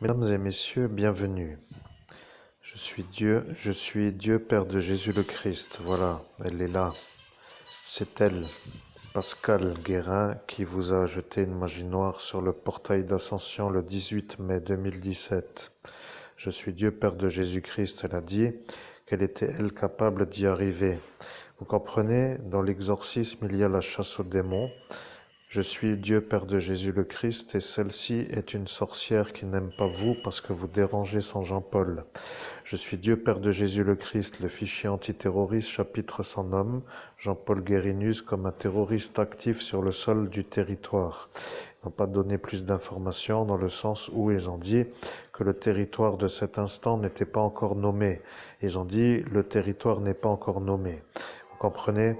Mesdames et messieurs, bienvenue. Je suis Dieu Père de Jésus le Christ. Voilà, elle est là. C'est elle, Pascal Guérin, qui vous a jeté une magie noire sur le portail d'Ascension le 18 mai 2017. Je suis Dieu Père de Jésus-Christ, elle a dit qu'elle était elle capable d'y arriver. Vous comprenez, dans l'exorcisme, il y a la chasse aux démons. Je suis Dieu Père de Jésus le Christ et celle-ci est une sorcière qui n'aime pas vous parce que vous dérangez son Jean-Paul. Je suis Dieu Père de Jésus le Christ, le fichier antiterroriste chapitre son nom, Jean-Paul Guérinus comme un terroriste actif sur le sol du territoire. Ils n'ont pas donné plus d'informations dans le sens où ils ont dit que le territoire de cet instant n'était pas encore nommé. Ils ont dit le territoire n'est pas encore nommé. Vous comprenez ?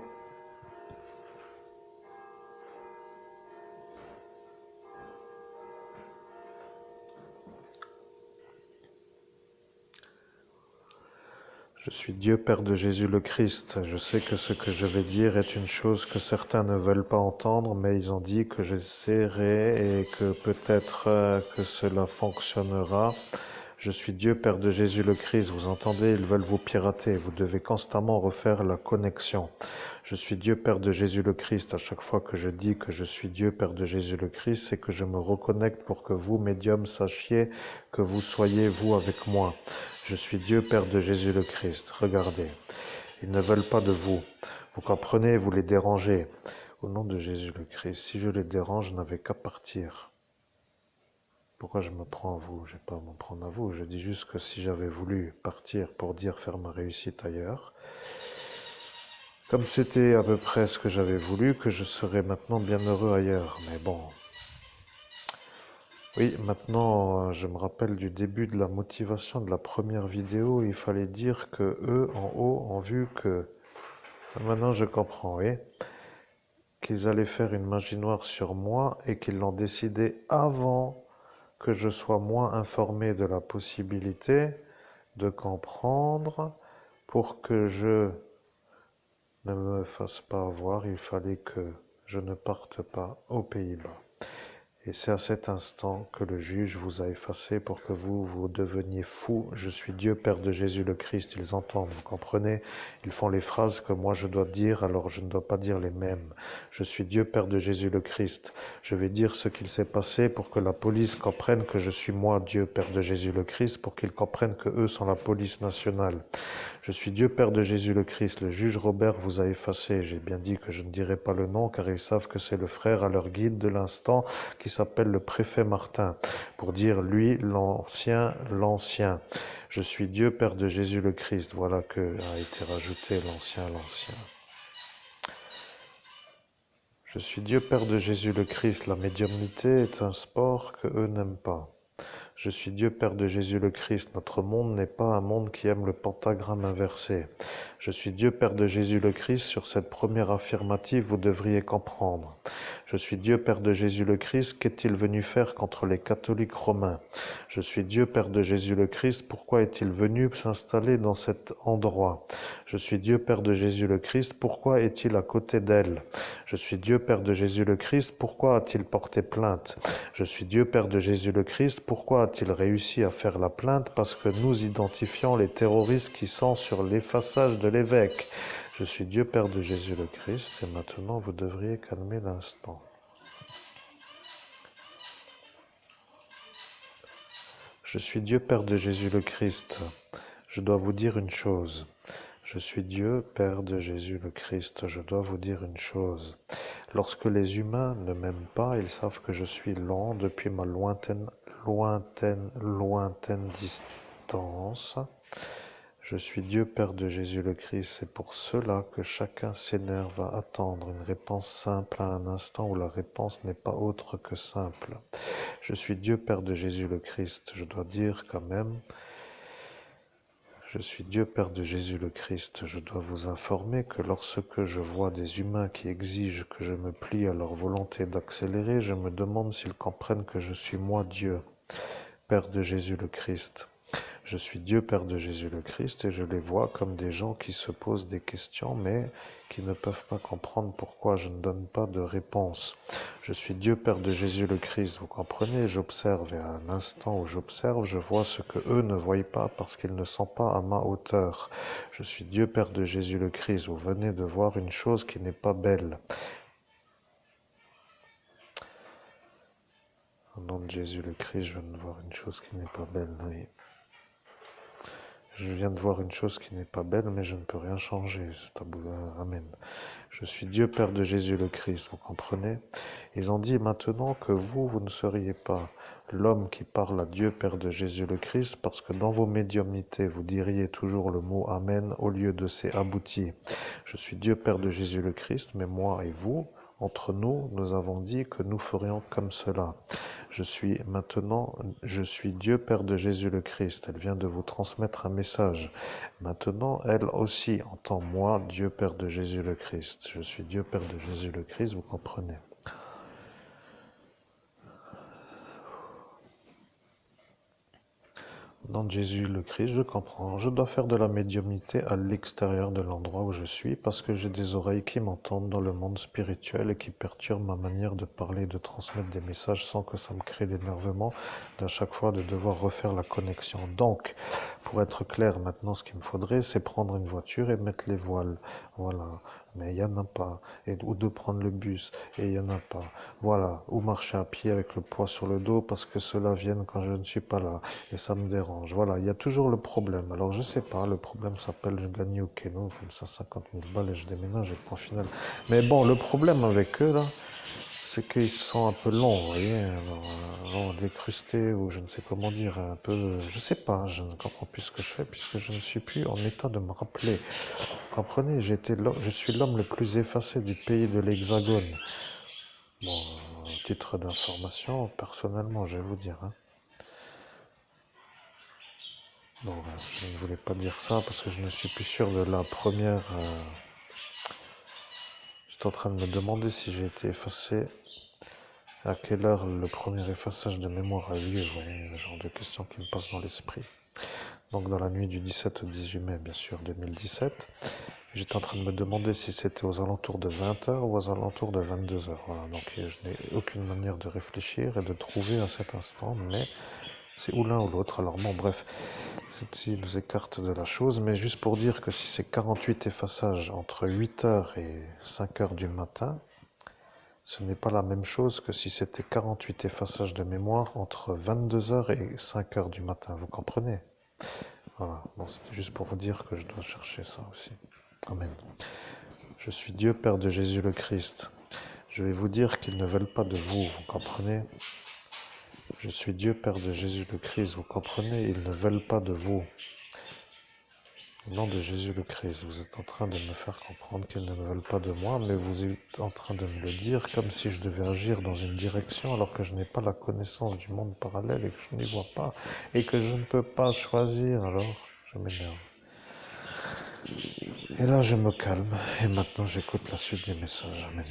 Je suis Dieu Père de Jésus le Christ. Je sais que ce que je vais dire est une chose que certains ne veulent pas entendre, mais ils ont dit que j'essaierai et que peut-être que cela fonctionnera. Je suis Dieu Père de Jésus le Christ. Vous entendez, ils veulent vous pirater. Vous devez constamment refaire la connexion. Je suis Dieu Père de Jésus le Christ. À chaque fois que je dis que je suis Dieu Père de Jésus le Christ, c'est que je me reconnecte pour que vous, médiums, sachiez que vous soyez vous avec moi. Je suis Dieu Père de Jésus le Christ. Regardez, ils ne veulent pas de vous. Vous comprenez, vous les dérangez. Au nom de Jésus le Christ, si je les dérange, je n'avais qu'à partir. Pourquoi je me prends à vous? Je ne vais pas m'en prendre à vous. Je dis juste que si j'avais voulu partir pour dire faire ma réussite ailleurs, comme c'était à peu près ce que j'avais voulu, que je serais maintenant bien heureux ailleurs. Mais bon. Oui, maintenant, je me rappelle du début de la motivation de la première vidéo. Il fallait dire que eux, en haut, ont vu que... Maintenant, je comprends, oui. Qu'ils allaient faire une magie noire sur moi et qu'ils l'ont décidé avant que je sois moins informé de la possibilité de comprendre. Pour que je ne me fasse pas avoir, il fallait que je ne parte pas aux Pays-Bas. Et c'est à cet instant que le juge vous a effacé pour que vous deveniez fou. Je suis Dieu Père de Jésus le Christ. Ils entendent, vous comprenez? Ils font les phrases que moi je dois dire, alors je ne dois pas dire les mêmes. Je suis Dieu Père de Jésus le Christ. Je vais dire ce qu'il s'est passé pour que la police comprenne que je suis moi, Dieu Père de Jésus le Christ, pour qu'ils comprennent que eux sont la police nationale. Je suis Dieu Père de Jésus le Christ. Le juge Robert vous a effacé. J'ai bien dit que je ne dirai pas le nom car ils savent que c'est le frère à leur guide de l'instant qui s'appelle le préfet Martin. Pour dire lui, l'ancien, l'ancien. Je suis Dieu Père de Jésus le Christ. Voilà que a été rajouté l'ancien, l'ancien. Je suis Dieu Père de Jésus le Christ. La médiumnité est un sport que eux n'aiment pas. Je suis Dieu Père de Jésus le Christ. Notre monde n'est pas un monde qui aime le pentagramme inversé. Je suis Dieu Père de Jésus le Christ. Sur cette première affirmative, vous devriez comprendre. Je suis Dieu Père de Jésus le Christ. Qu'est-il venu faire contre les catholiques romains? Je suis Dieu Père de Jésus le Christ. Pourquoi est-il venu s'installer dans cet endroit? Je suis Dieu Père de Jésus le Christ. Pourquoi est-il à côté d'elle? Je suis Dieu Père de Jésus le Christ. Pourquoi a-t-il porté plainte? Je suis Dieu Père de Jésus le Christ. Pourquoi a-t-il réussi à faire la plainte? Parce que nous identifions les terroristes qui sont sur l'effaçage de l'évêque. Je suis Dieu Père de Jésus le Christ et maintenant vous devriez calmer l'instant. Je suis Dieu Père de Jésus le Christ. Je dois vous dire une chose. Je suis Dieu Père de Jésus le Christ. Je dois vous dire une chose. Lorsque les humains ne m'aiment pas, ils savent que je suis lent depuis ma lointaine distance. Je suis Dieu Père de Jésus le Christ. C'est pour cela que chacun s'énerve à attendre une réponse simple à un instant où la réponse n'est pas autre que simple. Je suis Dieu Père de Jésus le Christ. Je dois dire quand même, je suis Dieu Père de Jésus le Christ. Je dois vous informer que lorsque je vois des humains qui exigent que je me plie à leur volonté d'accélérer, je me demande s'ils comprennent que je suis moi Dieu, Père de Jésus le Christ. Je suis Dieu Père de Jésus le Christ et je les vois comme des gens qui se posent des questions mais qui ne peuvent pas comprendre pourquoi je ne donne pas de réponse. Je suis Dieu Père de Jésus le Christ, vous comprenez? J'observe et à un instant où j'observe, je vois ce que eux ne voient pas parce qu'ils ne sont pas à ma hauteur. Je suis Dieu Père de Jésus le Christ, vous venez de voir une chose qui n'est pas belle. Au nom de Jésus le Christ, je viens de voir une chose qui n'est pas belle, oui. Je viens de voir une chose qui n'est pas belle, mais je ne peux rien changer. Amen. Je suis Dieu Père de Jésus le Christ, vous comprenez? Ils ont dit maintenant que vous ne seriez pas l'homme qui parle à Dieu Père de Jésus le Christ, parce que dans vos médiumnités, vous diriez toujours le mot Amen au lieu de c'est abouti. Je suis Dieu Père de Jésus le Christ, mais moi et vous, entre nous, nous avons dit que nous ferions comme cela. Je suis Dieu Père de Jésus le Christ. Elle vient de vous transmettre un message. Maintenant, elle aussi entend moi, Dieu Père de Jésus le Christ. Je suis Dieu Père de Jésus le Christ, vous comprenez? Dans Jésus le Christ, je comprends. Je dois faire de la médiumnité à l'extérieur de l'endroit où je suis parce que j'ai des oreilles qui m'entendent dans le monde spirituel et qui perturbent ma manière de parler et de transmettre des messages sans que ça me crée d'énervement d'à chaque fois de devoir refaire la connexion. Donc, pour être clair, maintenant, ce qu'il me faudrait, c'est prendre une voiture et mettre les voiles. Voilà. Mais il n'y en a pas. Ou de prendre le bus, et il n'y en a pas. Voilà. Ou marcher à pied avec le poids sur le dos parce que ceux-là viennent quand je ne suis pas là. Et ça me dérange. Voilà, il y a toujours le problème. Alors je sais pas, le problème s'appelle je gagne au Keno, comme ça 50 000 balles et je déménage et point final. Mais bon, le problème avec eux là, c'est qu'ils sont un peu longs, vous voyez, alors, décrustés ou je ne sais comment dire, un peu, je sais pas, je ne comprends plus ce que je fais puisque je ne suis plus en état de me rappeler. Vous comprenez, je suis l'homme le plus effacé du pays de l'Hexagone. Bon, titre d'information, personnellement, je vais vous dire. Hein. Bon, je ne voulais pas dire ça parce que je ne suis plus sûr de la première. J'étais en train de me demander si j'ai été effacé, à quelle heure le premier effaçage de mémoire a lieu. Vous voyez, le genre de questions qui me passent dans l'esprit. Donc, dans la nuit du 17 au 18 mai, bien sûr, 2017, j'étais en train de me demander si c'était aux alentours de 20h ou aux alentours de 22h. Voilà, donc je n'ai aucune manière de réfléchir et de trouver à cet instant, mais c'est ou l'un ou l'autre. Alors bon, bref, ceci nous écarte de la chose, mais juste pour dire que si c'est 48 effaçages entre 8h et 5h du matin, ce n'est pas la même chose que si c'était 48 effaçages de mémoire entre 22h et 5h du matin. Vous comprenez? Voilà, bon, c'était juste pour vous dire que je dois chercher ça aussi. Amen. Je suis Dieu Père de Jésus le Christ. Je vais vous dire qu'ils ne veulent pas de vous, vous comprenez? Je suis Dieu Père de Jésus le Christ, vous comprenez? Ils ne veulent pas de vous. Au nom de Jésus le Christ, vous êtes en train de me faire comprendre qu'ils ne veulent pas de moi, mais vous êtes en train de me le dire comme si je devais agir dans une direction alors que je n'ai pas la connaissance du monde parallèle et que je n'y vois pas et que je ne peux pas choisir, alors je m'énerve. Et là, je me calme et maintenant j'écoute la suite des messages. Amen.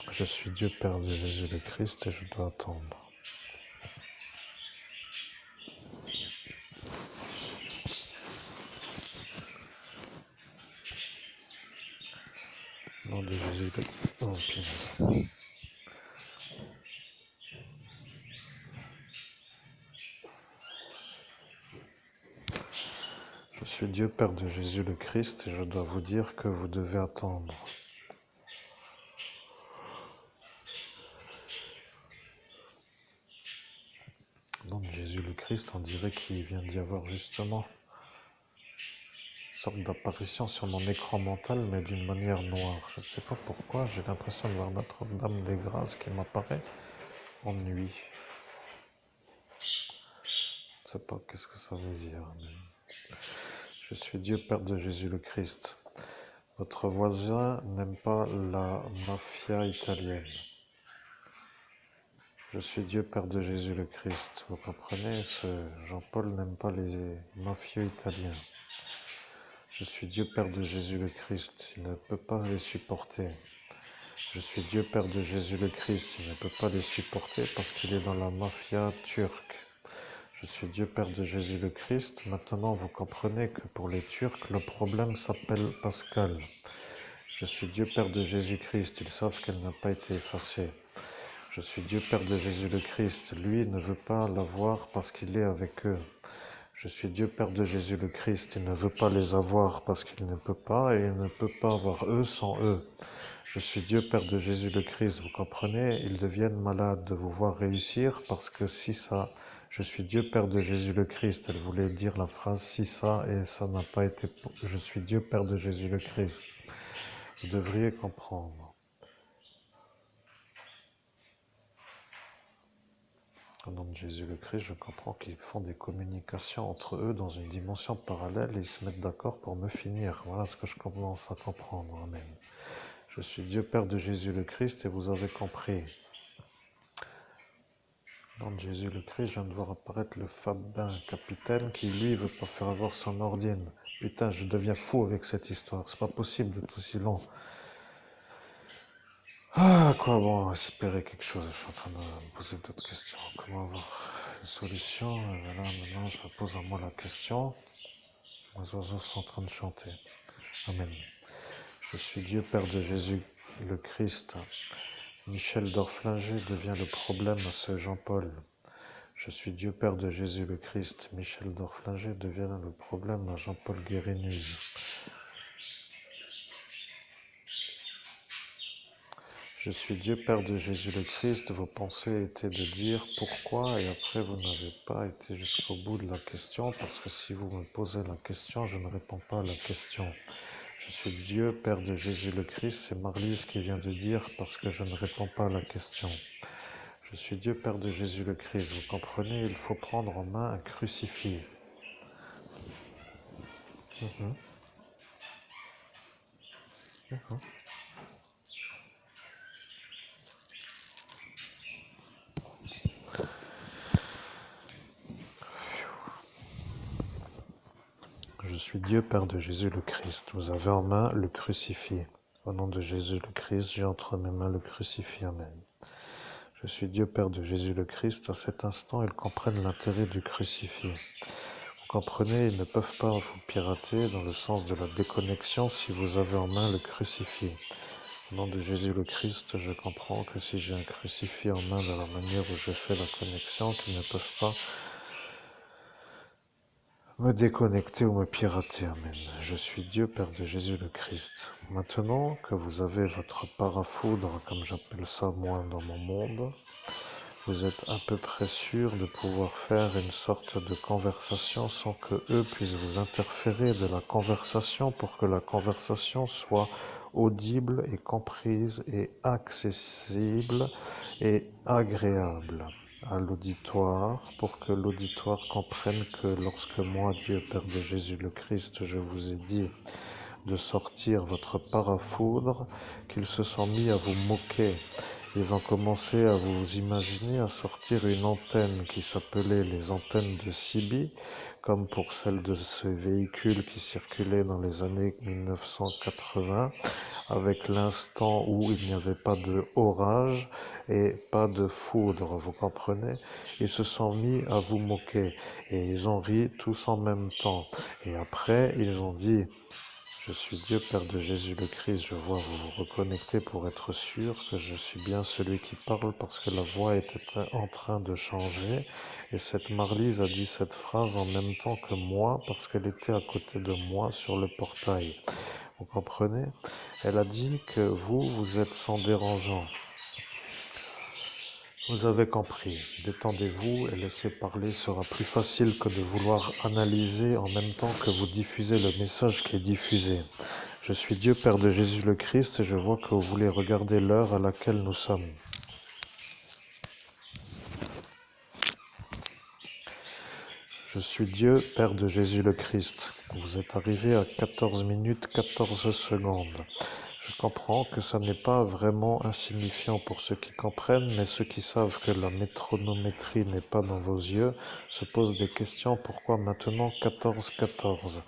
Je suis Dieu Père de Jésus le Christ et je dois attendre. Au nom de Jésus le Christ. Oh, je suis Dieu Père de Jésus le Christ et je dois vous dire que vous devez attendre. Au nom de Jésus le Christ, on dirait qu'il vient d'y avoir justement une sorte d'apparition sur mon écran mental, mais d'une manière noire. Je ne sais pas pourquoi, j'ai l'impression de voir Notre-Dame des Grâces qui m'apparaît en nuit. Je ne sais pas qu'est-ce que ça veut dire. Mais... Je suis Dieu Père de Jésus le Christ. Votre voisin n'aime pas la mafia italienne. Je suis Dieu Père de Jésus le Christ. Vous comprenez, ce Jean-Paul n'aime pas les mafieux italiens. Je suis Dieu Père de Jésus le Christ. Il ne peut pas les supporter. Je suis Dieu Père de Jésus le Christ. Il ne peut pas les supporter parce qu'il est dans la mafia turque. Je suis Dieu Père de Jésus le Christ. Maintenant, vous comprenez que pour les Turcs, le problème s'appelle Pascal. Je suis Dieu Père de Jésus-Christ. Ils savent qu'elle n'a pas été effacée. Je suis Dieu Père de Jésus le Christ. Lui ne veut pas la voir parce qu'il est avec eux. Je suis Dieu Père de Jésus le Christ. Il ne veut pas les avoir parce qu'il ne peut pas et il ne peut pas avoir eux sans eux. Je suis Dieu Père de Jésus le Christ. Vous comprenez? Ils deviennent malades de vous voir réussir parce que si ça... Je suis Dieu Père de Jésus le Christ. Elle voulait dire la phrase si ça et ça n'a pas été... Je suis Dieu Père de Jésus le Christ. Vous devriez comprendre. Au nom de Jésus le Christ, je comprends qu'ils font des communications entre eux dans une dimension parallèle et ils se mettent d'accord pour me finir. Voilà ce que je commence à comprendre. Amen. Je suis Dieu Père de Jésus le Christ et vous avez compris. Au nom de Jésus le Christ, je viens de voir apparaître le Fabin capitaine qui lui veut pas faire avoir son ordine. Putain, je deviens fou avec cette histoire. C'est pas possible d'être aussi long. Ah, quoi, bon, espérer quelque chose. Je suis en train de me poser d'autres questions. Comment avoir une solution? Et voilà, maintenant, je me pose à moi la question. Les oiseaux sont en train de chanter. Amen. Je suis Dieu Père de Jésus le Christ. Michel d'Orflinger devient le problème à ce Jean-Paul. Je suis Dieu Père de Jésus le Christ. Michel d'Orflinger devient le problème à Jean-Paul Guérinuse. Je suis Dieu Père de Jésus le Christ. Vos pensées étaient de dire pourquoi et après vous n'avez pas été jusqu'au bout de la question parce que si vous me posez la question, je ne réponds pas à la question. Je suis Dieu Père de Jésus le Christ. C'est Marlise qui vient de dire parce que je ne réponds pas à la question. Je suis Dieu Père de Jésus le Christ. Vous comprenez, il faut prendre en main un crucifix. Je suis Dieu Père de Jésus le Christ. Vous avez en main le crucifix. Au nom de Jésus le Christ, j'ai entre mes mains le crucifix. Amen. Je suis Dieu Père de Jésus le Christ. À cet instant, ils comprennent l'intérêt du crucifix. Vous comprenez, ils ne peuvent pas vous pirater dans le sens de la déconnexion si vous avez en main le crucifix. Au nom de Jésus le Christ, je comprends que si j'ai un crucifix en main de la manière où je fais la connexion, qu'ils ne peuvent pas me déconnecter ou me pirater. Amen. Je suis Dieu, Père de Jésus le Christ. Maintenant que vous avez votre parafoudre, comme j'appelle ça moi dans mon monde, vous êtes à peu près sûr de pouvoir faire une sorte de conversation sans que eux puissent vous interférer de la conversation pour que la conversation soit audible et comprise et accessible et agréable à l'auditoire pour que l'auditoire comprenne que lorsque moi, Dieu Père de Jésus le Christ, je vous ai dit de sortir votre parafoudre, qu'ils se sont mis à vous moquer. Ils ont commencé à vous imaginer à sortir une antenne qui s'appelait les antennes de Sibi, comme pour celle de ce véhicule qui circulait dans les années 1980, avec l'instant où il n'y avait pas de orage et pas de foudre, vous comprenez? Ils se sont mis à vous moquer et ils ont ri tous en même temps. Et après, ils ont dit: je suis Dieu, Père de Jésus le Christ. Je vois vous vous reconnecter pour être sûr que je suis bien celui qui parle parce que la voix était en train de changer. Et cette Marlise a dit cette phrase en même temps que moi parce qu'elle était à côté de moi sur le portail. Vous comprenez? Elle a dit que vous êtes sans dérangeant. Vous avez compris. Détendez-vous et laissez parler sera plus facile que de vouloir analyser en même temps que vous diffusez le message qui est diffusé. Je suis Dieu Père de Jésus le Christ et je vois que vous voulez regarder l'heure à laquelle nous sommes. Je suis Dieu Père de Jésus le Christ. Vous êtes arrivé à 14 minutes 14 secondes. Je comprends que ça n'est pas vraiment insignifiant pour ceux qui comprennent, mais ceux qui savent que la métronométrie n'est pas dans vos yeux se posent des questions. Pourquoi maintenant 14-14 ?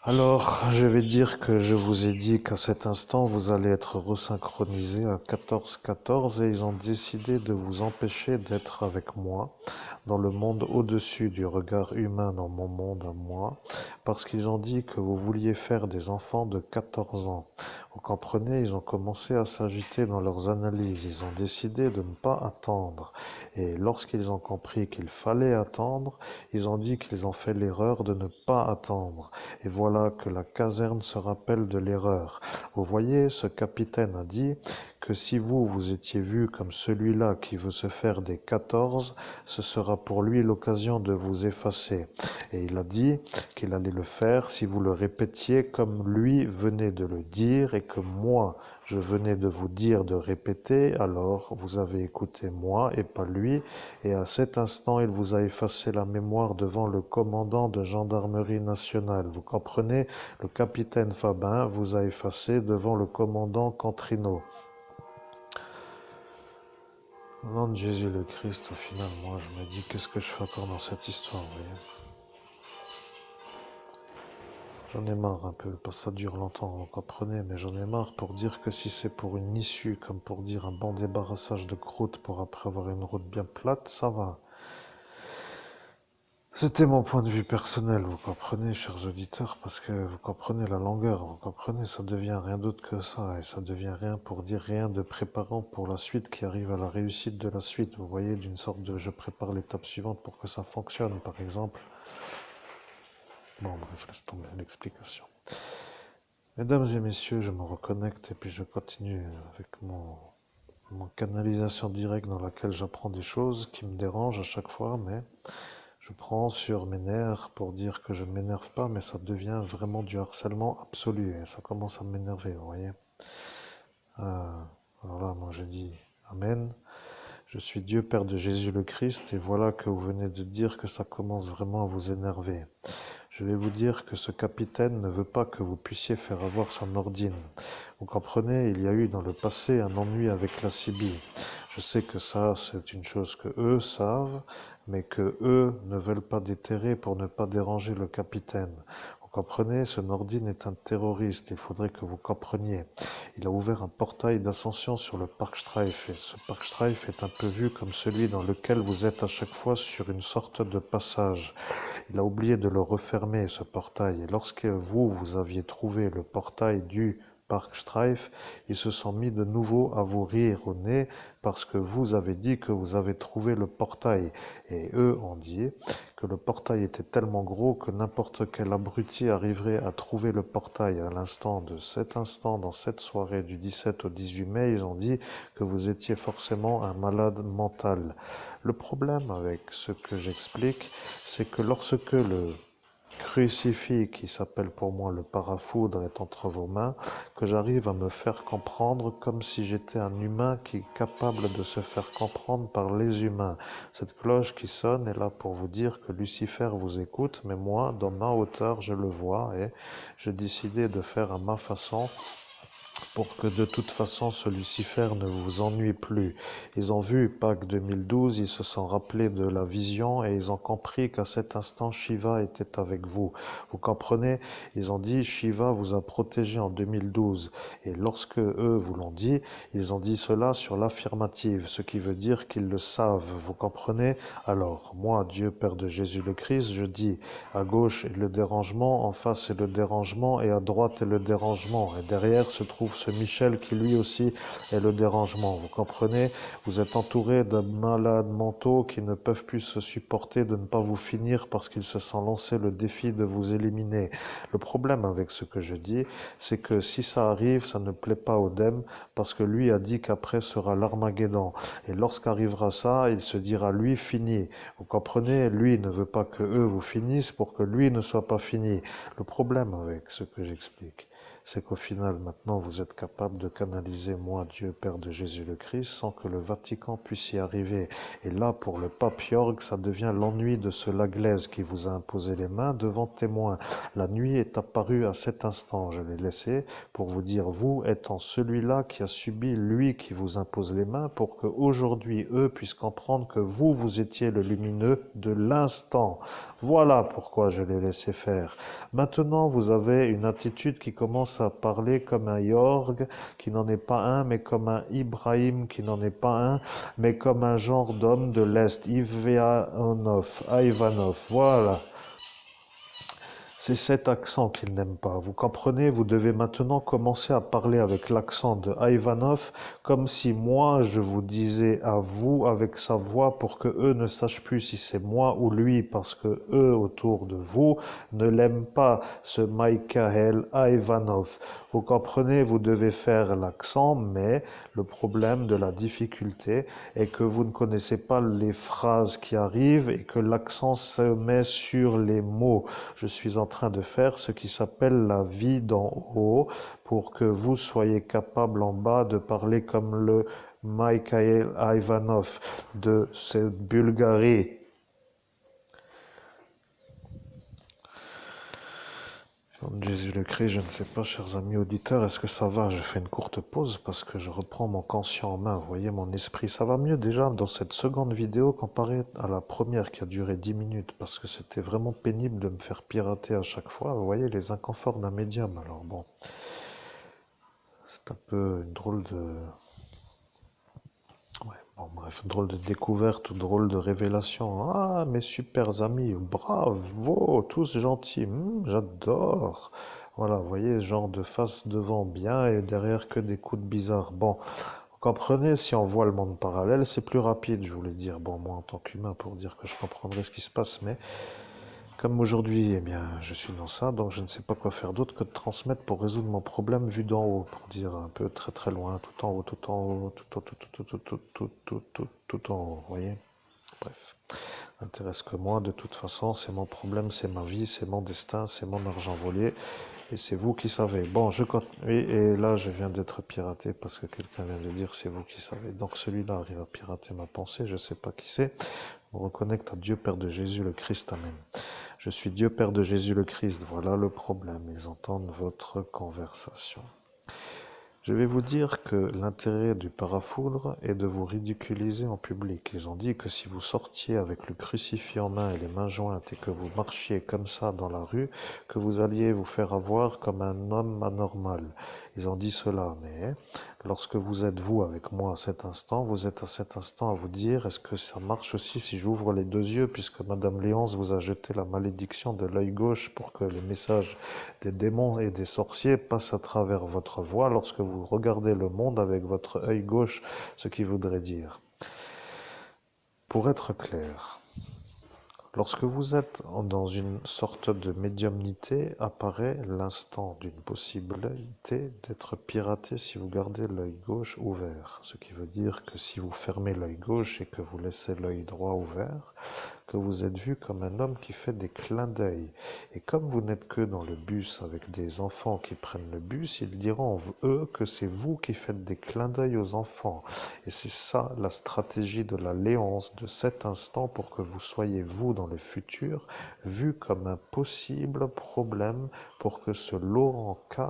Alors, je vais dire que je vous ai dit qu'à cet instant, vous allez être resynchronisé à 14-14 et ils ont décidé de vous empêcher d'être avec moi dans le monde au-dessus du regard humain dans mon monde à moi, parce qu'ils ont dit que vous vouliez faire des enfants de 14 ans. Vous comprenez, ils ont commencé à s'agiter dans leurs analyses, ils ont décidé de ne pas attendre. Et lorsqu'ils ont compris qu'il fallait attendre, ils ont dit qu'ils ont fait l'erreur de ne pas attendre. Et voilà que la caserne se rappelle de l'erreur. Vous voyez, ce capitaine a dit que si vous étiez vu comme celui-là qui veut se faire des 14, ce sera pour lui l'occasion de vous effacer. Et il a dit qu'il allait le faire si vous le répétiez comme lui venait de le dire et que moi, je venais de vous dire de répéter, alors vous avez écouté moi et pas lui, et à cet instant, il vous a effacé la mémoire devant le commandant de gendarmerie nationale. Vous comprenez, le capitaine Fabin vous a effacé devant le commandant Cantrino. Au nom de Jésus le Christ, au final, moi, je me dis, qu'est-ce que je fais encore dans cette histoire, vous voyez? J'en ai marre un peu, parce que ça dure longtemps, vous comprenez, mais j'en ai marre pour dire que si c'est pour une issue, comme pour dire un bon débarrassage de croûte pour après avoir une route bien plate, ça va. C'était mon point de vue personnel, vous comprenez, chers auditeurs, parce que vous comprenez la longueur, vous comprenez, ça devient rien d'autre que ça, et ça devient rien pour dire rien de préparant pour la suite qui arrive à la réussite de la suite, vous voyez, d'une sorte de je prépare l'étape suivante pour que ça fonctionne, par exemple. Bon, bref, laisse tomber l'explication. Mesdames et messieurs, je me reconnecte et puis je continue avec mon canalisation directe dans laquelle j'apprends des choses qui me dérangent à chaque fois, mais je prends sur mes nerfs pour dire que je ne m'énerve pas, mais ça devient vraiment du harcèlement absolu et ça commence à m'énerver, vous voyez. Alors là, moi je dis Amen. Je suis Dieu Père de Jésus le Christ et voilà que vous venez de dire que ça commence vraiment à vous énerver. Je vais vous dire que ce capitaine ne veut pas que vous puissiez faire avoir son ordine. Vous comprenez, il y a eu dans le passé un ennui avec la CB. Je sais que ça, c'est une chose que eux savent, mais que eux ne veulent pas déterrer pour ne pas déranger le capitaine. Vous comprenez, ce Nordine est un terroriste, il faudrait que vous compreniez. Il a ouvert un portail d'ascension sur le Parkstreif, et ce Parkstreif est un peu vu comme celui dans lequel vous êtes à chaque fois sur une sorte de passage. Il a oublié de le refermer, ce portail, et lorsque vous aviez trouvé le portail du Parkstreif, ils se sont mis de nouveau à vous rire au nez parce que vous avez dit que vous avez trouvé le portail. Et eux ont dit que le portail était tellement gros que n'importe quel abruti arriverait à trouver le portail. À l'instant de cet instant, dans cette soirée du 17 au 18 mai, ils ont dit que vous étiez forcément un malade mental. Le problème avec ce que j'explique, c'est que lorsque le crucifix qui s'appelle pour moi le parafoudre est entre vos mains, que j'arrive à me faire comprendre comme si j'étais un humain qui est capable de se faire comprendre par les humains. Cette cloche qui sonne est là pour vous dire que Lucifer vous écoute, mais moi, dans ma hauteur, je le vois et j'ai décidé de faire à ma façon pour que de toute façon ce Lucifer ne vous ennuie plus. Ils ont vu Pâques 2012, ils se sont rappelés de la vision et ils ont compris qu'à cet instant Shiva était avec vous. Vous comprenez? Ils ont dit Shiva vous a protégé en 2012 et lorsque eux vous l'ont dit, ils ont dit cela sur l'affirmative, ce qui veut dire qu'ils le savent. Vous comprenez? Alors, moi, Dieu Père de Jésus le Christ, je dis à gauche est le dérangement, en face est le dérangement et à droite est le dérangement. Et derrière se trouve ce Michel qui lui aussi est le dérangement. Vous comprenez? Vous êtes entouré de malades mentaux qui ne peuvent plus se supporter de ne pas vous finir parce qu'ils se sont lancés le défi de vous éliminer. Le problème avec ce que je dis, c'est que si ça arrive, ça ne plaît pas au Dem parce que lui a dit qu'après sera l'Armageddon. Et lorsqu'arrivera ça, il se dira lui fini. Vous comprenez? Lui ne veut pas que eux vous finissent pour que lui ne soit pas fini. Le problème avec ce que j'explique, c'est qu'au final, maintenant, vous êtes capable de canaliser moi, Dieu Père de Jésus le Christ, sans que le Vatican puisse y arriver. Et là, pour le pape Jorg, ça devient l'ennui de ce Laglaise qui vous a imposé les mains devant témoin. La nuit est apparue à cet instant, je l'ai laissé, pour vous dire, vous étant celui-là qui a subi, lui qui vous impose les mains, pour qu'aujourd'hui, eux puissent comprendre que vous, vous étiez le lumineux de l'instant. Voilà pourquoi je l'ai laissé faire. Maintenant, vous avez une attitude qui commence à parler comme un Jorg qui n'en est pas un, mais comme un Ibrahim qui n'en est pas un, mais comme un genre d'homme de l'Est, Ivanov, voilà. C'est cet accent qu'il n'aime pas. Vous comprenez, vous devez maintenant commencer à parler avec l'accent de Ivanov, comme si moi je vous disais à vous avec sa voix pour que eux ne sachent plus si c'est moi ou lui, parce que eux autour de vous ne l'aiment pas, ce Michael Ivanov. Vous comprenez, vous devez faire l'accent, mais le problème de la difficulté est que vous ne connaissez pas les phrases qui arrivent et que l'accent se met sur les mots. Je suis en train de faire ce qui s'appelle la vie d'en haut pour que vous soyez capable en bas de parler comme le Mikhail Ivanov de cette Bulgarie. Jésus le Christ, je ne sais pas, chers amis auditeurs, est-ce que ça va? Je fais une courte pause parce que je reprends mon conscient en main. Vous voyez, mon esprit, ça va mieux déjà dans cette seconde vidéo comparé à la première qui a duré 10 minutes parce que c'était vraiment pénible de me faire pirater à chaque fois. Vous voyez, les inconforts d'un médium. Alors bon, c'est un peu une drôle de... Ouais, bon, bref, drôle de découverte ou drôle de révélation. Ah, mes super amis, bravo, tous gentils, j'adore. Voilà, vous voyez, genre de face devant bien et derrière que des coups de bizarre. Bon, vous comprenez, si on voit le monde parallèle, c'est plus rapide, je voulais dire. Bon, moi en tant qu'humain, pour dire que je comprendrai ce qui se passe, mais comme aujourd'hui, eh bien, je suis dans ça, donc je ne sais pas quoi faire d'autre que de transmettre pour résoudre mon problème vu d'en haut, pour dire un peu très très loin, tout en haut, tout en haut, tout en haut, vous voyez? Bref, n'intéresse que moi, de toute façon, c'est mon problème, c'est ma vie, c'est mon destin, c'est mon argent volé, et c'est vous qui savez. Bon, je continue, et là, je viens d'être piraté parce que quelqu'un vient de dire c'est vous qui savez. Donc celui-là arrive à pirater ma pensée, je ne sais pas qui c'est. On reconnecte à Dieu Père de Jésus le Christ, Amen. Je suis Dieu Père de Jésus le Christ, voilà le problème, ils entendent votre conversation. Je vais vous dire que l'intérêt du parafoudre est de vous ridiculiser en public. Ils ont dit que si vous sortiez avec le crucifix en main et les mains jointes et que vous marchiez comme ça dans la rue, que vous alliez vous faire avoir comme un homme anormal. Ils ont dit cela, mais lorsque vous êtes vous avec moi à cet instant, vous êtes à cet instant à vous dire, est-ce que ça marche aussi si j'ouvre les deux yeux, puisque Madame Léonce vous a jeté la malédiction de l'œil gauche pour que les messages des démons et des sorciers passent à travers votre voix lorsque vous regardez le monde avec votre œil gauche, ce qui voudrait dire. Pour être clair, lorsque vous êtes dans une sorte de médiumnité, apparaît l'instant d'une possibilité d'être piraté si vous gardez l'œil gauche ouvert. Ce qui veut dire que si vous fermez l'œil gauche et que vous laissez l'œil droit ouvert, que vous êtes vu comme un homme qui fait des clins d'œil. Et comme vous n'êtes que dans le bus avec des enfants qui prennent le bus, ils diront, eux, que c'est vous qui faites des clins d'œil aux enfants. Et c'est ça la stratégie de la Léonce de cet instant pour que vous soyez, vous, dans le futur, vu comme un possible problème pour que ce Laurent K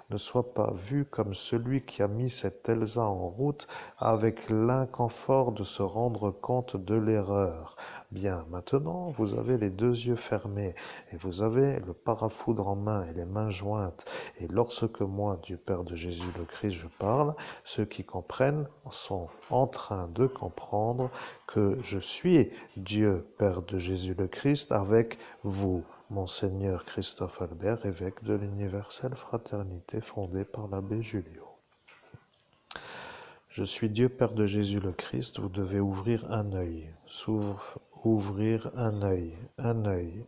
ne soit pas vu comme celui qui a mis cette Elsa en route avec l'inconfort de se rendre compte de l'erreur. Bien, maintenant, vous avez les deux yeux fermés et vous avez le parafoudre en main et les mains jointes. Et lorsque moi, Dieu Père de Jésus le Christ, je parle, ceux qui comprennent sont en train de comprendre que je suis Dieu Père de Jésus le Christ avec vous, Monseigneur Christophe Albert, évêque de l'Universelle Fraternité fondée par l'abbé Julio. Je suis Dieu Père de Jésus le Christ, vous devez ouvrir un œil. Ouvrir un œil, un œil.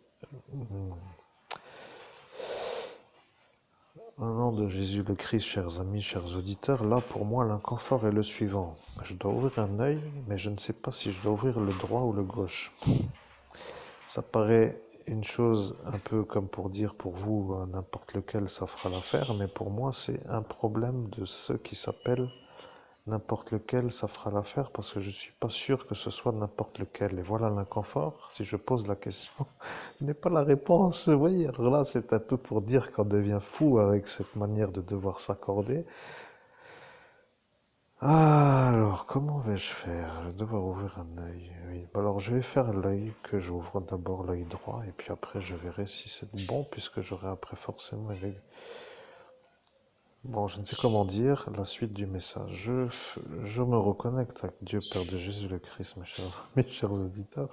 Au nom de Jésus le Christ, chers amis, chers auditeurs, là pour moi l'inconfort est le suivant. Je dois ouvrir un œil, mais je ne sais pas si je dois ouvrir le droit ou le gauche. Ça paraît une chose un peu comme pour dire pour vous, n'importe lequel, ça fera l'affaire, mais pour moi, c'est un problème de ceux qui s'appellent n'importe lequel, ça fera l'affaire, parce que je ne suis pas sûr que ce soit n'importe lequel. Et voilà l'inconfort. Si je pose la question, je n'ai pas la réponse. Vous voyez, alors là, c'est un peu pour dire qu'on devient fou avec cette manière de devoir s'accorder. Ah, alors, comment vais-je faire? Je vais devoir ouvrir un œil. Oui, alors je vais faire l'œil que j'ouvre d'abord, l'œil droit, et puis après je verrai si c'est bon, puisque j'aurai après forcément... Bon, je ne sais comment dire la suite du message. Je me reconnecte à Dieu Père de Jésus le Christ, mes chers auditeurs.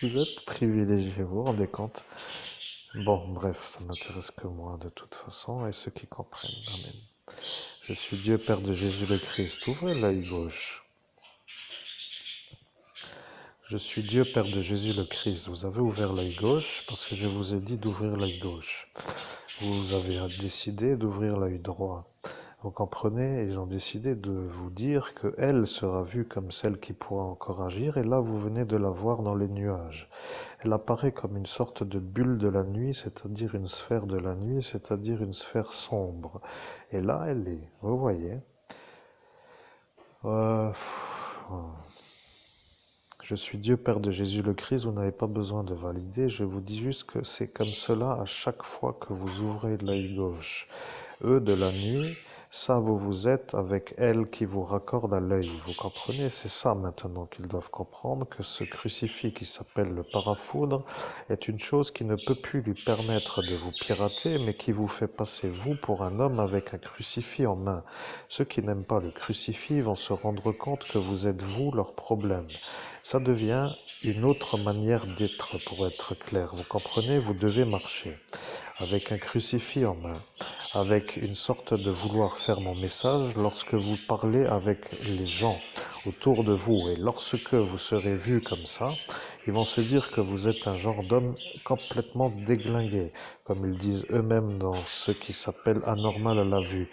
Vous êtes privilégiés, vous vous rendez compte? Bon, bref, ça n'intéresse que moi de toute façon, et ceux qui comprennent. Amen. Je suis Dieu Père de Jésus le Christ. Ouvrez l'œil gauche. Je suis Dieu Père de Jésus le Christ. Vous avez ouvert l'œil gauche parce que je vous ai dit d'ouvrir l'œil gauche. Vous avez décidé d'ouvrir l'œil droit. Vous comprenez, ils ont décidé de vous dire qu'elle sera vue comme celle qui pourra encore agir, et là vous venez de la voir dans les nuages. Elle apparaît comme une sorte de bulle de la nuit, c'est-à-dire une sphère de la nuit, c'est-à-dire une sphère sombre. Et là elle est, vous voyez. Euh, Je suis Dieu Père de Jésus le Christ, vous n'avez pas besoin de valider, je vous dis juste que c'est comme cela à chaque fois que vous ouvrez l'œil gauche. Eux de la nuit, ça vous êtes avec elle qui vous raccorde à l'œil. Vous comprenez? C'est ça maintenant qu'ils doivent comprendre, que ce crucifix qui s'appelle le parafoudre est une chose qui ne peut plus lui permettre de vous pirater, mais qui vous fait passer vous pour un homme avec un crucifix en main. Ceux qui n'aiment pas le crucifix vont se rendre compte que vous êtes vous leur problème. Ça devient une autre manière d'être, pour être clair. Vous comprenez? Vous devez marcher avec un crucifix en main, avec une sorte de vouloir faire mon message lorsque vous parlez avec les gens autour de vous. Et lorsque vous serez vu comme ça, ils vont se dire que vous êtes un genre d'homme complètement déglingué, comme ils disent eux-mêmes dans ce qui s'appelle anormal à la vue.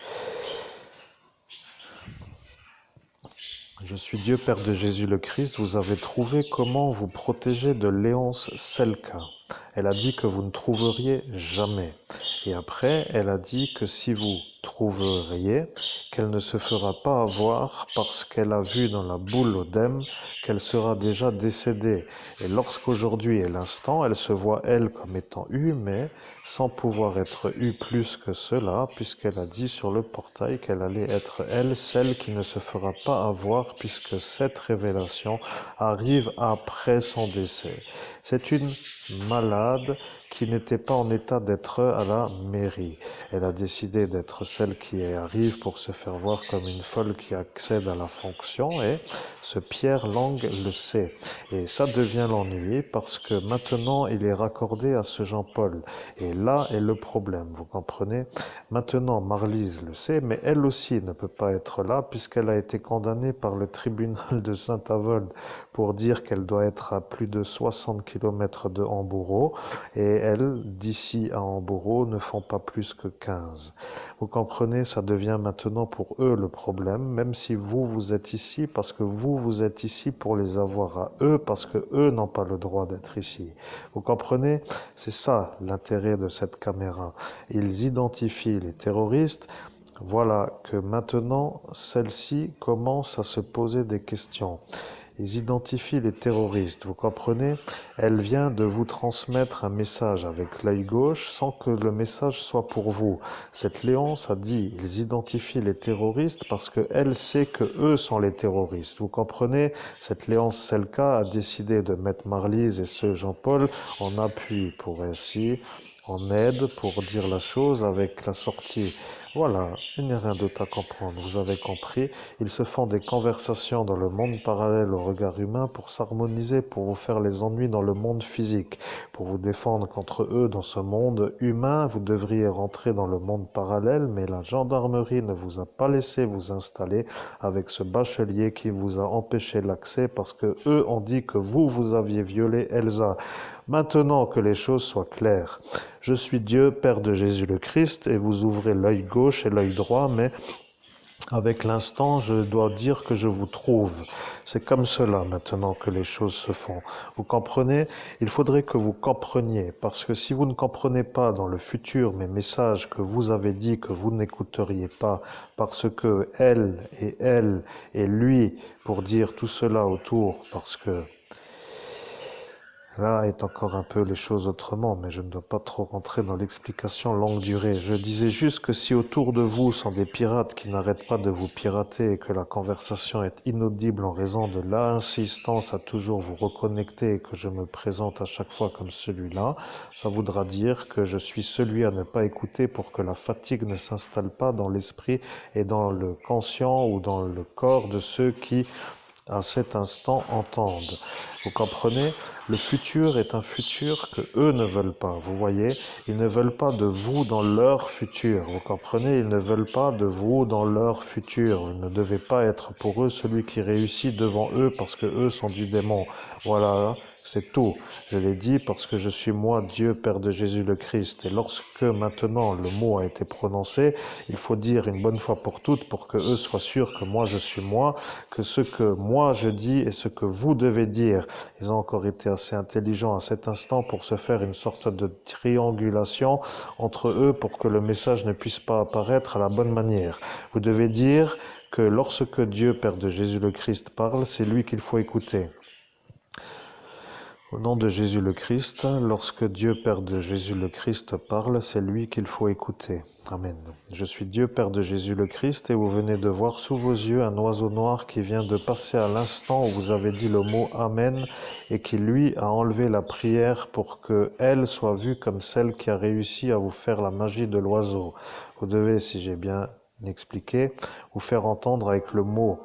Je suis Dieu Père de Jésus le Christ, vous avez trouvé comment vous protéger de Léonce Selka. Elle a dit que vous ne trouveriez jamais. Et après, elle a dit que si vous trouveriez, qu'elle ne se fera pas avoir parce qu'elle a vu dans la boule Odem qu'elle sera déjà décédée. Et lorsqu'aujourd'hui est l'instant, elle se voit elle comme étant eue, mais sans pouvoir être eue plus que cela, puisqu'elle a dit sur le portail qu'elle allait être elle, celle qui ne se fera pas avoir, puisque cette révélation arrive après son décès. C'est une malade qui n'était pas en état d'être à la mairie. Elle a décidé d'être celle qui arrive pour se faire voir comme une folle qui accède à la fonction, et ce Pierre Lang le sait. Et ça devient l'ennui parce que maintenant il est raccordé à ce Jean-Paul. Et là est le problème, vous comprenez? Maintenant Marlise le sait, mais elle aussi ne peut pas être là puisqu'elle a été condamnée par le tribunal de Saint-Avold pour dire qu'elle doit être à plus de 60 km de Hambourg, et elles, d'ici à Hambourg, ne font pas plus que 15. Vous comprenez, ça devient maintenant pour eux le problème, même si vous, vous êtes ici, parce que vous êtes ici pour les avoir à eux, parce que eux n'ont pas le droit d'être ici. Vous comprenez? C'est ça l'intérêt de cette caméra. Ils identifient les terroristes. Voilà que maintenant, celle-ci commence à se poser des questions. Ils identifient les terroristes, vous comprenez? Elle vient de vous transmettre un message avec l'œil gauche sans que le message soit pour vous. Cette Léonce a dit, ils identifient les terroristes parce qu'elle sait que eux sont les terroristes. Vous comprenez? Cette Léonce Selka a décidé de mettre Marlise et ce Jean-Paul en appui pour ainsi en aide pour dire la chose avec la sortie. Voilà, il n'y a rien d'autre à comprendre, vous avez compris. Ils se font des conversations dans le monde parallèle au regard humain pour s'harmoniser, pour vous faire les ennuis dans le monde physique, pour vous défendre contre eux dans ce monde humain. Vous devriez rentrer dans le monde parallèle, mais la gendarmerie ne vous a pas laissé vous installer avec ce bachelier qui vous a empêché l'accès parce que eux ont dit que vous aviez violé Elsa. Maintenant que les choses soient claires, je suis Dieu, Père de Jésus le Christ, et vous ouvrez l'œil gauche et l'œil droit, mais Avec l'instant, je dois dire que je vous trouve. C'est comme cela maintenant que les choses se font. Vous comprenez? Il faudrait que vous compreniez, parce que si vous ne comprenez pas dans le futur mes messages que vous avez dit que vous n'écouteriez pas, parce que elle et lui, pour dire tout cela autour, parce que là est encore un peu les choses autrement, mais je ne dois pas trop rentrer dans l'explication longue durée. Je disais juste que si autour de vous sont des pirates qui n'arrêtent pas de vous pirater et que la conversation est inaudible en raison de l'insistance à toujours vous reconnecter et que je me présente à chaque fois comme celui-là, ça voudra dire que je suis celui à ne pas écouter pour que la fatigue ne s'installe pas dans l'esprit et dans le conscient ou dans le corps de ceux qui à cet instant entendent. Vous comprenez? Le futur est un futur que eux ne veulent pas. Vous voyez? Ils ne veulent pas de vous dans leur futur. Vous comprenez? Ils ne veulent pas de vous dans leur futur. Vous ne devez pas être pour eux celui qui réussit devant eux parce que eux sont du démon. Voilà. C'est tout. Je l'ai dit parce que je suis moi, Dieu, Père de Jésus le Christ. Et lorsque maintenant le mot a été prononcé, il faut dire une bonne fois pour toutes pour que eux soient sûrs que moi je suis moi, que ce que moi je dis et ce que vous devez dire. Ils ont encore été assez intelligents à cet instant pour se faire une sorte de triangulation entre eux pour que le message ne puisse pas apparaître à la bonne manière. Vous devez dire que lorsque Dieu, Père de Jésus le Christ, parle, c'est lui qu'il faut écouter. Au nom de Jésus le Christ, lorsque Dieu Père de Jésus le Christ parle, c'est lui qu'il faut écouter. Amen. Je suis Dieu Père de Jésus le Christ et vous venez de voir sous vos yeux un oiseau noir qui vient de passer à l'instant où vous avez dit le mot Amen et qui lui a enlevé la prière pour que elle soit vue comme celle qui a réussi à vous faire la magie de l'oiseau. Vous devez, si j'ai bien expliqué, vous faire entendre avec le mot.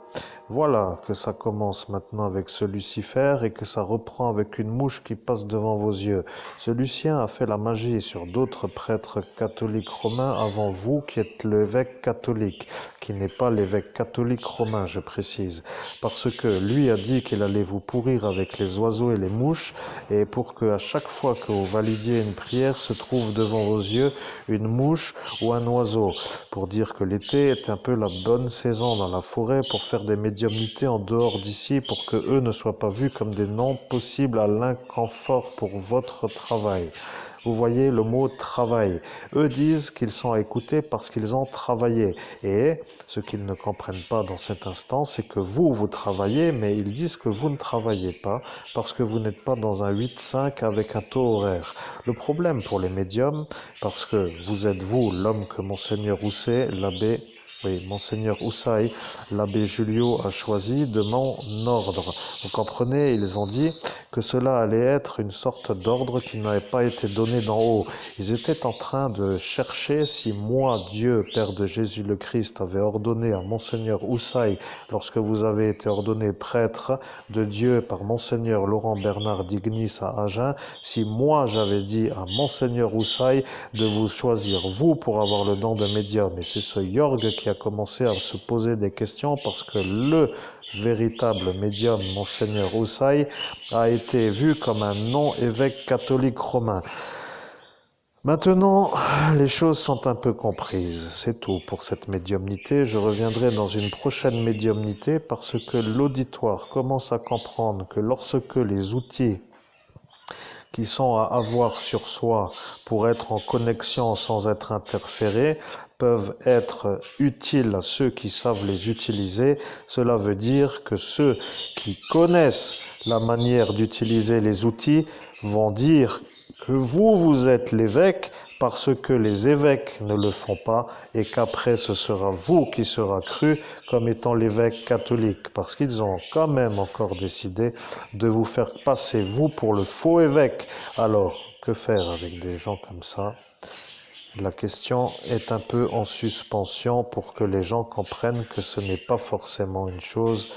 Voilà que ça commence maintenant avec ce Lucifer et que ça reprend avec une mouche qui passe devant vos yeux. Ce Lucien a fait la magie sur d'autres prêtres catholiques romains avant vous qui êtes l'évêque catholique, qui n'est pas l'évêque catholique romain, je précise, parce que lui a dit qu'il allait vous pourrir avec les oiseaux et les mouches et pour que à chaque fois que vous validiez une prière se trouve devant vos yeux une mouche ou un oiseau, pour dire que l'été est un peu la bonne saison dans la forêt pour faire des médiumnités en dehors d'ici pour que eux ne soient pas vus comme des noms possibles à l'inconfort pour votre travail. Vous voyez le mot travail. Eux disent qu'ils sont à écouter parce qu'ils ont travaillé. Et ce qu'ils ne comprennent pas dans cet instant, c'est que vous travaillez, mais ils disent que vous ne travaillez pas parce que vous n'êtes pas dans un 8-5 avec un taux horaire. Le problème pour les médiums, parce que vous êtes vous, l'homme que Monseigneur Housset, l'abbé Monseigneur Houssaï, l'abbé Julio a choisi de mon ordre. Vous comprenez, ils ont dit que cela allait être une sorte d'ordre qui n'avait pas été donné d'en haut. Ils étaient en train de chercher si moi, Dieu, Père de Jésus le Christ, avait ordonné à Monseigneur Houssaï, lorsque vous avez été ordonné prêtre de Dieu par Monseigneur Laurent Bernard d'Ignis à Agen, si moi j'avais dit à Monseigneur Houssaï de vous choisir vous pour avoir le don de médium. Et c'est ce Jorg qui a commencé à se poser des questions parce que le véritable médium, Monseigneur Houssaï, a été vu comme un non-évêque catholique romain. Maintenant, les choses sont un peu comprises. C'est tout pour cette médiumnité. Je reviendrai dans une prochaine médiumnité parce que l'auditoire commence à comprendre que lorsque les outils qui sont à avoir sur soi pour être en connexion sans être interférés peuvent être utiles à ceux qui savent les utiliser. Cela veut dire que ceux qui connaissent la manière d'utiliser les outils vont dire que vous êtes l'évêque parce que les évêques ne le font pas et qu'après ce sera vous qui sera cru comme étant l'évêque catholique parce qu'ils ont quand même encore décidé de vous faire passer vous pour le faux évêque. Alors, que faire avec des gens comme ça? La question est un peu en suspension pour que les gens comprennent que ce n'est pas forcément une chose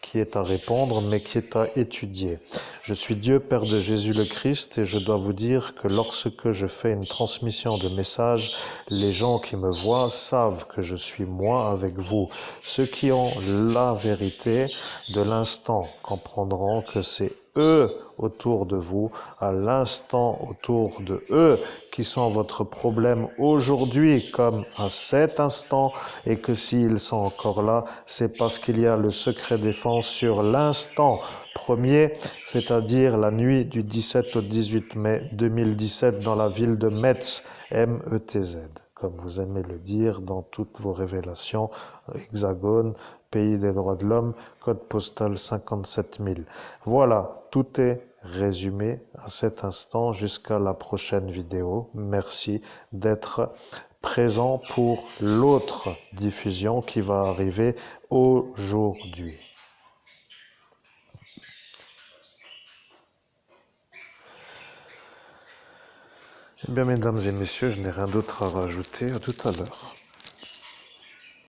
qui est à répondre, mais qui est à étudier. Je suis Dieu, Père de Jésus le Christ, et je dois vous dire que lorsque je fais une transmission de messages, les gens qui me voient savent que je suis moi avec vous. Ceux qui ont la vérité de l'instant comprendront que c'est eux autour de vous, à l'instant autour de eux, qui sont votre problème aujourd'hui comme à cet instant, et que s'ils sont encore là, c'est parce qu'il y a le secret défense sur l'instant premier, c'est-à-dire la nuit du 17 au 18 mai 2017 dans la ville de Metz, M-E-T-Z, comme vous aimez le dire dans toutes vos révélations, Hexagone, pays des droits de l'homme, code postal 57 000. Voilà, tout est résumé à cet instant jusqu'à la prochaine vidéo. Merci d'être présent pour l'autre diffusion qui va arriver aujourd'hui. Eh bien, mesdames et messieurs, je n'ai rien d'autre à rajouter. À tout à l'heure.